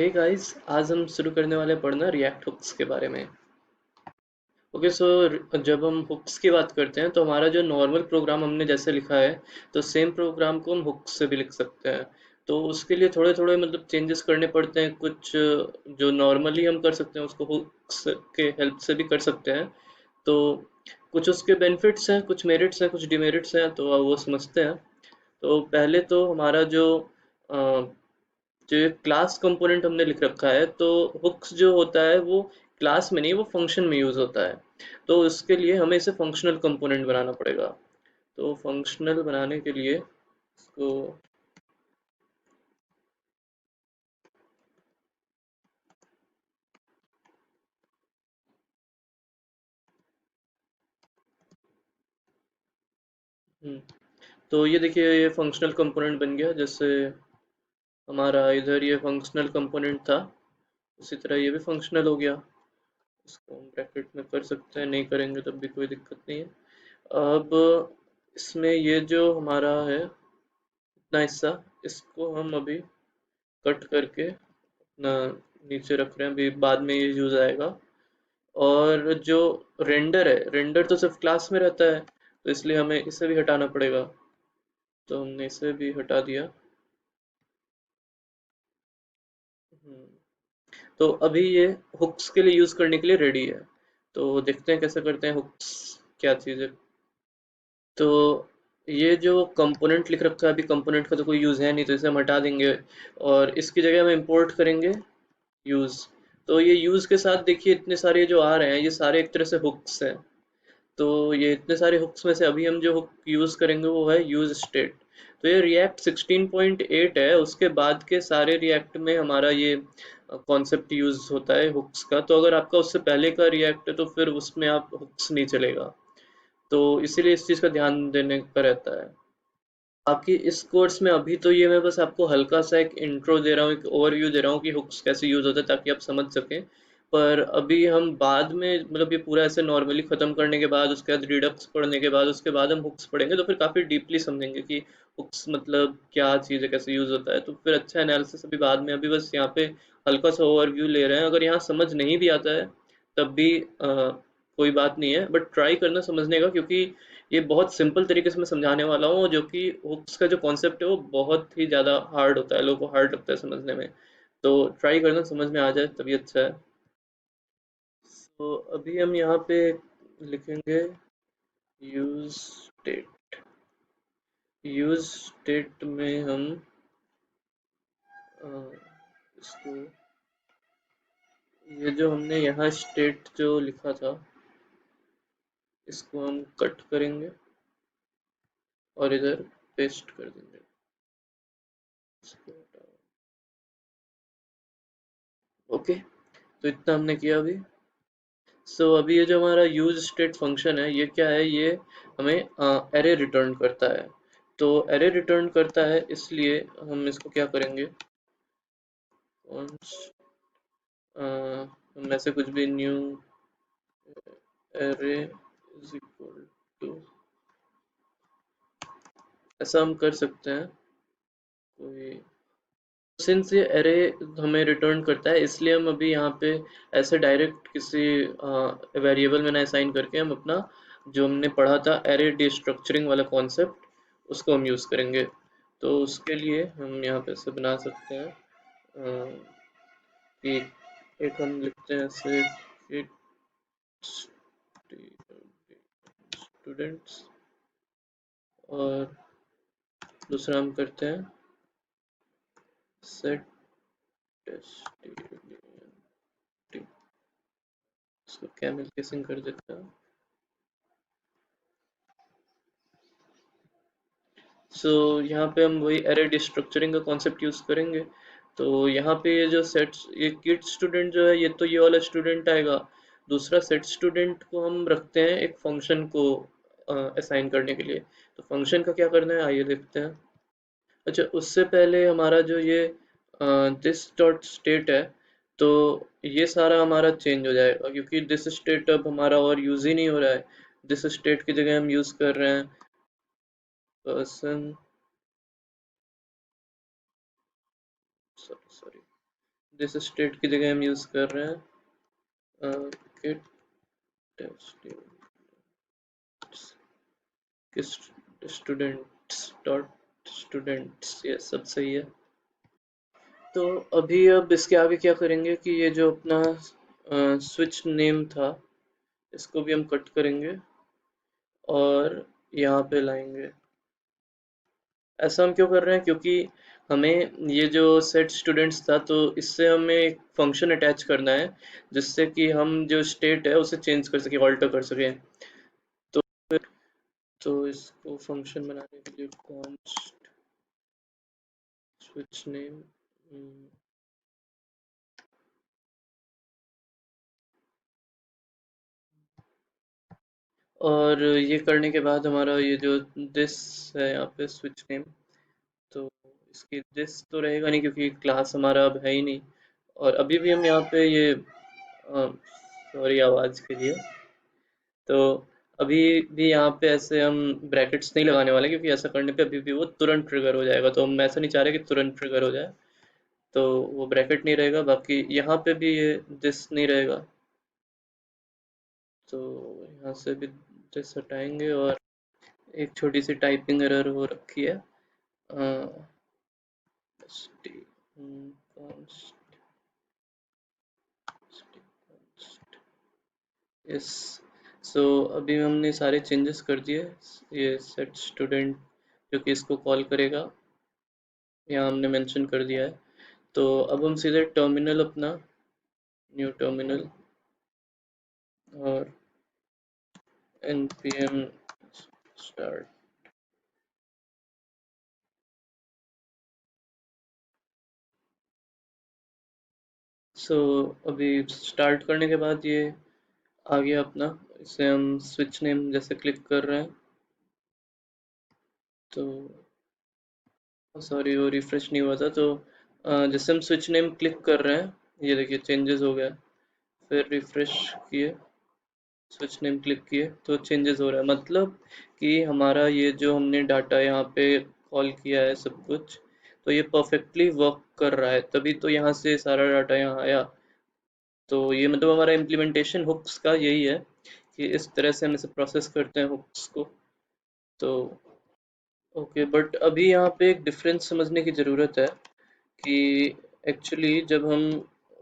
Hey guys, आज हम शुरू करने वाले हैं पढ़ना रिएक्ट हुक्स के बारे में। ओके सो जब हम हुक्स की बात करते हैं तो हमारा जो नॉर्मल प्रोग्राम हमने जैसे लिखा है तो सेम प्रोग्राम को हम हुक्स से भी लिख सकते हैं। तो उसके लिए थोड़े थोड़े मतलब चेंजेस करने पड़ते हैं कुछ जो नॉर्मली हम कर सकते हैं उसको हुक्स के हेल्प से भी कर सकते हैं। तो कुछ उसके बेनिफिट्स हैं, कुछ मेरिट्स हैं, कुछ डिमेरिट्स हैं, तो वो समझते हैं। तो पहले तो हमारा जो ये क्लास कंपोनेंट हमने लिख रखा है तो हुक्स जो होता है वो क्लास में नहीं, वो फंक्शन में यूज होता है। तो इसके लिए हमें इसे फंक्शनल कंपोनेंट बनाना पड़ेगा। तो फंक्शनल बनाने के लिए इसको हम्म, तो ये देखिए ये फंक्शनल कंपोनेंट बन गया। जैसे हमारा इधर ये फंक्शनल कंपोनेंट था, उसी तरह ये भी फंक्शनल हो गया। इसको हम ब्रैकेट में कर सकते हैं, नहीं करेंगे तब भी कोई दिक्कत नहीं है। अब इसमें ये जो हमारा है इतना हिस्सा, इसको हम अभी कट करके अपना नीचे रख रहे हैं, अभी बाद में ये यूज आएगा। और जो रेंडर है, रेंडर तो सिर्फ क्लास में रहता है, तो इसलिए हमें इसे भी हटाना पड़ेगा। तो हमने इसे भी हटा दिया। हम्म, तो अभी ये हुक्स के लिए यूज करने के लिए रेडी है। तो देखते हैं कैसे करते हैं हुक्स, क्या चीज़ है। तो ये जो कंपोनेंट लिख रखा है, अभी कंपोनेंट का तो कोई यूज़ है नहीं, तो इसे हम हटा देंगे और इसकी जगह हम इंपोर्ट करेंगे यूज़। तो ये यूज़ के साथ देखिए इतने सारे जो आ रहे हैं, ये सारे एक तरह से हुक्स हैं। तो ये इतने सारे हुक्स में से अभी हम जो हुक यूज़ करेंगे वो है यूज़ स्टेट। तो ये रिएक्ट 16.8 है, उसके बाद के सारे रिएक्ट में हमारा ये कॉन्सेप्ट यूज़ होता है हुक्स का। तो अगर आपका उससे पहले का रिएक्ट है तो फिर उसमें आप हुक्स नहीं चलेगा। तो इसीलिए इस चीज़ का ध्यान देने का रहता है। बाकी इस कोर्स में अभी तो ये मैं बस आपको हल्का सा एक इंट्रो दे रहा हूँ, एक ओवरव्यू दे रहा हूँ कि हुक्स कैसे यूज होता है, ताकि आप समझ सकें। पर अभी हम बाद में मतलब ये पूरा ऐसे नॉर्मली ख़त्म करने के बाद, उसके बाद रिडक्स पढ़ने के बाद, उसके बाद हम हुक्स पढ़ेंगे, तो फिर काफ़ी डीपली समझेंगे कि हुक्स मतलब क्या चीज़ है, कैसे यूज होता है। तो फिर अच्छा एनालिसिस अभी बाद में, अभी बस यहाँ पे हल्का सा ओवरव्यू ले रहे हैं। अगर यहाँ समझ नहीं भी आता है तब भी कोई बात नहीं है, बट ट्राई करना समझने का, क्योंकि ये बहुत सिंपल तरीके से मैं समझाने वाला हूँ, जो कि हुक्स का जो कॉन्सेप्ट है वो बहुत ही ज़्यादा हार्ड होता है, लोगों को हार्ड लगता है समझने में। तो ट्राई करना समझ में आ जाए तभी अच्छा है। तो अभी हम यहाँ पे लिखेंगे यूज स्टेट। यूज स्टेट में हम अ, इसको, ये जो हमने यहाँ स्टेट जो लिखा था इसको हम कट करेंगे और इधर पेस्ट कर देंगे। इसको हटाओ। ओके, तो इतना हमने किया अभी। सो अभी ये जो हमारा यूज स्टेट फंक्शन है, ये क्या है, ये हमें एरे रिटर्न करता है। तो एरे रिटर्न करता है, इसलिए हम इसको क्या करेंगे, const, हम ऐसे कुछ भी new array is equal to, ऐसा हम कर सकते हैं कोई। सिंस ये एरे हमें रिटर्न करता है, इसलिए हम अभी यहाँ पे ऐसे डायरेक्ट किसी वेरिएबल में ना असाइन करके हम अपना जो हमने पढ़ा था एरे डिस्ट्रक्चरिंग वाला कॉन्सेप्ट, उसको हम यूज़ करेंगे। तो उसके लिए हम यहाँ पे ऐसे बना सकते हैं कि एक हम लिखते हैं ऐसे स्टूडेंट्स, और दूसरा हम करते हैं सेट इसको कैमल केसिंग कर देते हैं। सो यहाँ पे हम वही एरे डिस्ट्रक्चरिंग का कॉन्सेप्ट यूज करेंगे। तो यहाँ पे ये जो सेट्स, ये किड स्टूडेंट जो है, ये तो ये वाला स्टूडेंट आएगा। दूसरा सेट स्टूडेंट को हम रखते हैं एक फंक्शन को असाइन करने के लिए। तो फंक्शन का क्या करना है आइए देखते हैं। अच्छा, उससे पहले हमारा जो ये दिस डॉट स्टेट है, तो ये सारा हमारा चेंज हो जाएगा, क्योंकि दिस स्टेट अब हमारा और यूज ही नहीं हो रहा है। दिस स्टेट की जगह हम यूज कर रहे हैं person, sorry sorry, this state की जगह हम यूज कर रहे हैं गेट स्टूडेंट्स डॉट स्टूडेंट्स, ये सब सही है। तो अभी अब इसके आगे क्या करेंगे कि ये जो अपना स्विच नेम था इसको भी हम कट करेंगे और यहाँ पे लाएंगे। ऐसा हम क्यों कर रहे हैं, क्योंकि हमें ये जो सेट स्टूडेंट्स था तो इससे हमें एक फंक्शन अटैच करना है जिससे कि हम जो स्टेट है उसे चेंज कर सकें, ऑल्टर कर सकें। तो तो इसको फंक्शन बनाने के लिए कॉन्स्ट स्विच नेम, और ये करने के बाद हमारा ये जो दिस है यहाँ पे स्विच नेम, तो इसकी दिस तो रहेगा नहीं क्योंकि क्लास हमारा अब है ही नहीं। और अभी भी हम यहाँ पे ये सॉरी आवाज़ के लिए, तो अभी भी यहाँ पे ऐसे हम ब्रैकेट्स नहीं लगाने वाले क्योंकि ऐसा करने पे अभी भी वो तुरंत ट्रिगर हो जाएगा, तो हम ऐसा नहीं चाह रहे कि तुरंत ट्रिगर हो जाए। तो वो ब्रैकेट नहीं रहेगा, बाकी यहाँ पे भी ये दिस नहीं रहेगा, तो यहाँ से भी दिस हटाएंगे। और एक छोटी सी टाइपिंग एरर हो रखी है, यस। सो अभी हमने सारे चेंजेस कर दिए। ये सेट स्टूडेंट जो कि इसको कॉल करेगा यहाँ हमने मेंशन कर दिया है। तो अब हम सीधे टर्मिनल अपना न्यू टर्मिनल और npm start। सो अभी स्टार्ट करने के बाद ये आ गया अपना, इसे हम स्विच नेम जैसे क्लिक कर रहे हैं तो सॉरी वो रिफ्रेश नहीं हुआ था। तो जैसे हम स्विच नेम क्लिक कर रहे हैं ये देखिए चेंजेस हो गया, फिर रिफ्रेश किए, स्विच नेम क्लिक किए तो चेंजेस हो रहा है, मतलब कि हमारा ये जो हमने डाटा यहाँ पे कॉल किया है सब कुछ, तो ये परफेक्टली वर्क कर रहा है, तभी तो यहाँ से सारा डाटा यहाँ आया। तो ये मतलब हमारा इम्प्लीमेंटेशन हुक्स का यही है कि इस तरह से हम इसे प्रोसेस करते हैं हुक्स को। तो ओके, बट अभी यहाँ पे एक डिफरेंस समझने की ज़रूरत है कि एक्चुअली जब हम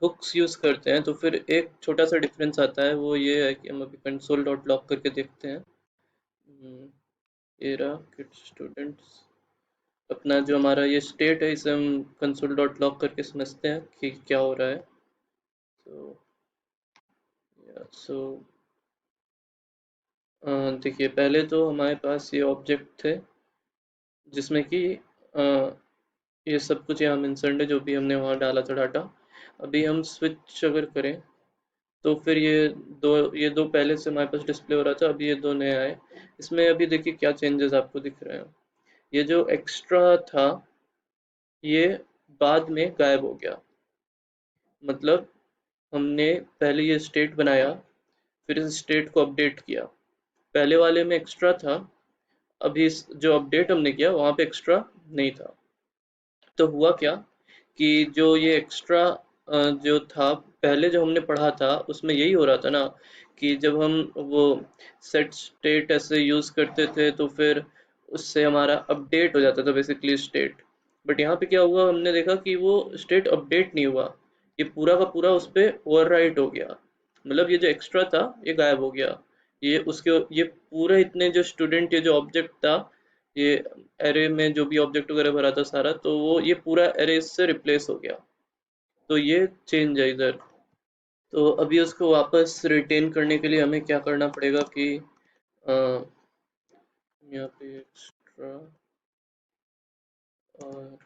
हुक्स यूज़ करते हैं तो फिर एक छोटा सा डिफरेंस आता है, वो ये है कि हम अभी कंसोल डॉट लॉग करके देखते हैं। हम्म, ये रहा किड स्टूडेंट्स, अपना जो हमारा ये स्टेट है इसे हम कंसोल डॉट लॉग करके समझते हैं कि क्या हो रहा है। सो सो देखिए पहले तो हमारे पास ये ऑब्जेक्ट थे जिसमें कि ये सब कुछ यहाँ मेंशन्ड है जो भी हमने वहाँ डाला था डाटा। अभी हम स्विच अगर करें तो फिर ये दो पहले से हमारे पास डिस्प्ले हो रहा था, अभी ये दो नए आए। इसमें अभी देखिए क्या चेंजेस आपको दिख रहे हैं। ये जो एक्स्ट्रा था ये बाद में गायब हो गया, मतलब हमने पहले ये स्टेट बनाया फिर इस स्टेट को अपडेट किया, पहले वाले में एक्स्ट्रा था, अभी इस जो अपडेट हमने किया वहाँ पे एक्स्ट्रा नहीं था। तो हुआ क्या कि जो ये एक्स्ट्रा जो था पहले जो हमने पढ़ा था उसमें यही हो रहा था ना कि जब हम वो सेट स्टेट ऐसे यूज करते थे तो फिर उससे हमारा अपडेट हो जाता था बेसिकली स्टेट। बट यहाँ पे क्या हुआ, हमने देखा कि वो स्टेट अपडेट नहीं हुआ, ये पूरा का पूरा उस पे ओवरराइट हो गया, मतलब ये जो एक्स्ट्रा था ये गायब हो गया। ये उसके ये पूरे इतने जो स्टूडेंट ये जो ऑब्जेक्ट था, ये एरे में जो भी ऑब्जेक्ट वगैरह भरा था सारा, तो वो ये पूरा एरे से रिप्लेस हो गया। तो ये चेंज है इधर। तो अभी उसको वापस रिटेन करने के लिए हमें क्या करना पड़ेगा कि यहाँ पे एक्स्ट्रा और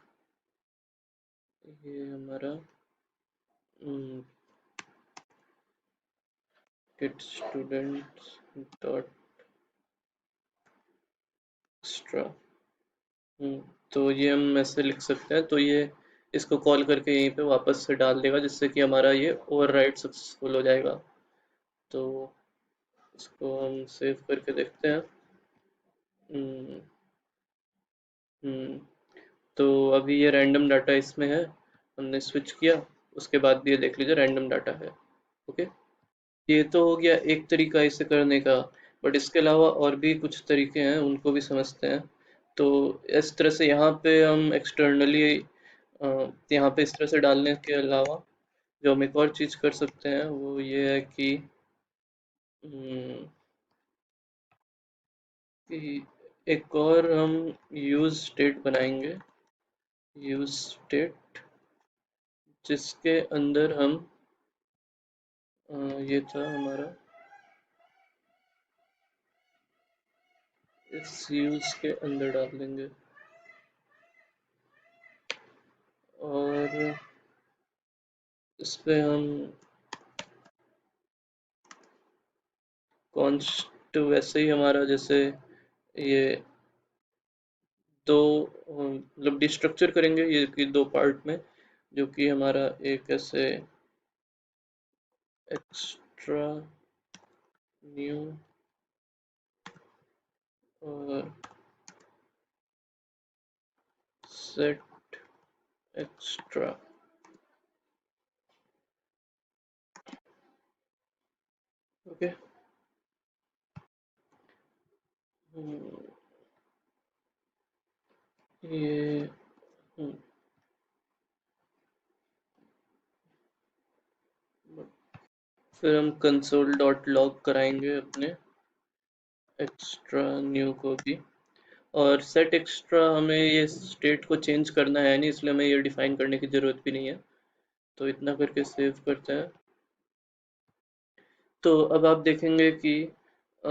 ये हमारा गेट स्टूडेंट्स डॉट एक्स्ट्रा। तो ये हम ऐसे लिख सकते हैं, तो ये इसको कॉल करके यहीं पे वापस से डाल देगा जिससे कि हमारा ये ओवरराइड सक्सेसफुल हो जाएगा। तो इसको हम सेव करके देखते हैं। हम्म, हम्म, तो अभी ये रैंडम डाटा इसमें है, हमने स्विच किया उसके बाद भी ये देख लीजिए रैंडम डाटा है। ओके, ये तो हो गया एक तरीका इसे करने का। बट इसके अलावा और भी कुछ तरीके हैं, उनको भी समझते हैं। तो इस तरह से यहाँ पे हम एक्सटर्नली यहाँ पे इस तरह से डालने के अलावा जो हम एक और चीज़ कर सकते हैं वो ये है हम्म, कि एक और हम यूज स्टेट बनाएंगे। यूज स्टेट जिसके अंदर हम ये था हमारा, इस यूज के अंदर डाल देंगे। और इस पे हम कॉन्स्ट वैसे ही हमारा जैसे ये दो मतलब डिस्ट्रक्चर करेंगे ये कि दो पार्ट में, जो कि हमारा एक ऐसे एक्स्ट्रा न्यू और सेट एक्स्ट्रा। ओके, ये हम्म, फिर हम कंसोल डॉट लॉग कराएंगे अपने एक्स्ट्रा न्यू को भी। और सेट एक्स्ट्रा हमें ये स्टेट को चेंज करना है नहीं, इसलिए हमें ये डिफाइन करने की ज़रूरत भी नहीं है। तो इतना करके सेव करते हैं। तो अब आप देखेंगे कि अ,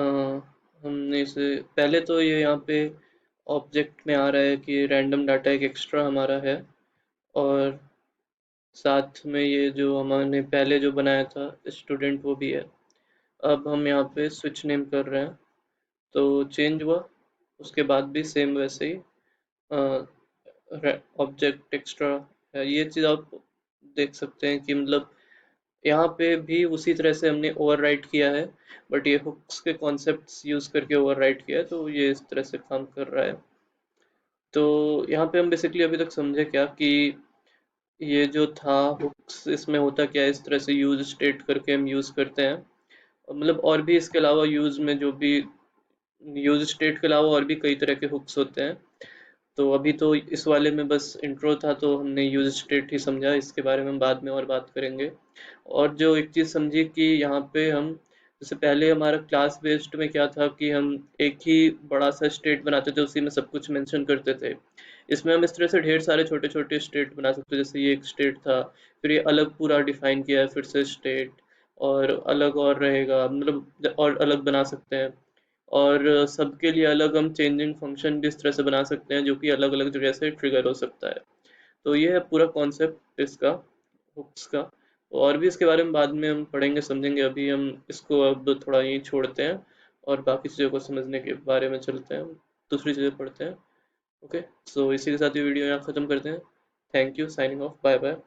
हमने इसे पहले तो ये यहाँ पे ऑब्जेक्ट में आ रहा है कि रैंडम डाटा एक एक्स्ट्रा हमारा है। और साथ में ये जो हमने पहले जो बनाया था स्टूडेंट वो भी है। अब हम यहाँ पे स्विच नेम कर रहे हैं तो चेंज हुआ। उसके बाद भी सेम वैसे ही ऑब्जेक्ट एक्स्ट्रा है। ये चीज़ आप देख सकते हैं कि मतलब यहाँ पे भी उसी तरह से हमने ओवरराइट किया है, बट ये हुक्स के कॉन्सेप्ट्स यूज करके ओवरराइट किया है, तो ये इस तरह से काम कर रहा है। तो यहाँ पे हम बेसिकली अभी तक समझे क्या कि ये जो था हुक्स, इसमें होता क्या है, इस तरह से यूज स्टेट करके हम यूज करते हैं। और मतलब और भी इसके अलावा यूज में जो भी यूज स्टेट के अलावा और भी कई तरह के हुक्स होते हैं। तो अभी तो इस वाले में बस इंट्रो था तो हमने यूज स्टेट ही समझा, इसके बारे में हम बाद में और बात करेंगे। और जो एक चीज़ समझी कि यहाँ पे हम जैसे पहले हमारा क्लास बेस्ड में क्या था कि हम एक ही बड़ा सा स्टेट बनाते थे, उसी में सब कुछ मेंशन करते थे। इसमें हम इस तरह से ढेर सारे छोटे छोटे स्टेट बना सकते हैं। जैसे ये एक स्टेट था, फिर ये अलग पूरा डिफाइन किया है फिर से स्टेट, और अलग और रहेगा मतलब और अलग बना सकते हैं। और सबके लिए अलग हम चेंजिंग फंक्शन भी इस तरह से बना सकते हैं जो कि अलग अलग जगह से ट्रिगर हो सकता है। तो ये है पूरा कॉन्सेप्ट इसका, हुक्स का। और भी इसके बारे में बाद में हम पढ़ेंगे समझेंगे, अभी हम इसको अब थोड़ा यहीं छोड़ते हैं और बाकी चीज़ों को समझने के बारे में चलते हैं, दूसरी चीज़ें पढ़ते हैं। ओके, सो इसी के साथ ये वीडियो यहाँ ख़त्म करते हैं। Thank you, signing off, bye bye.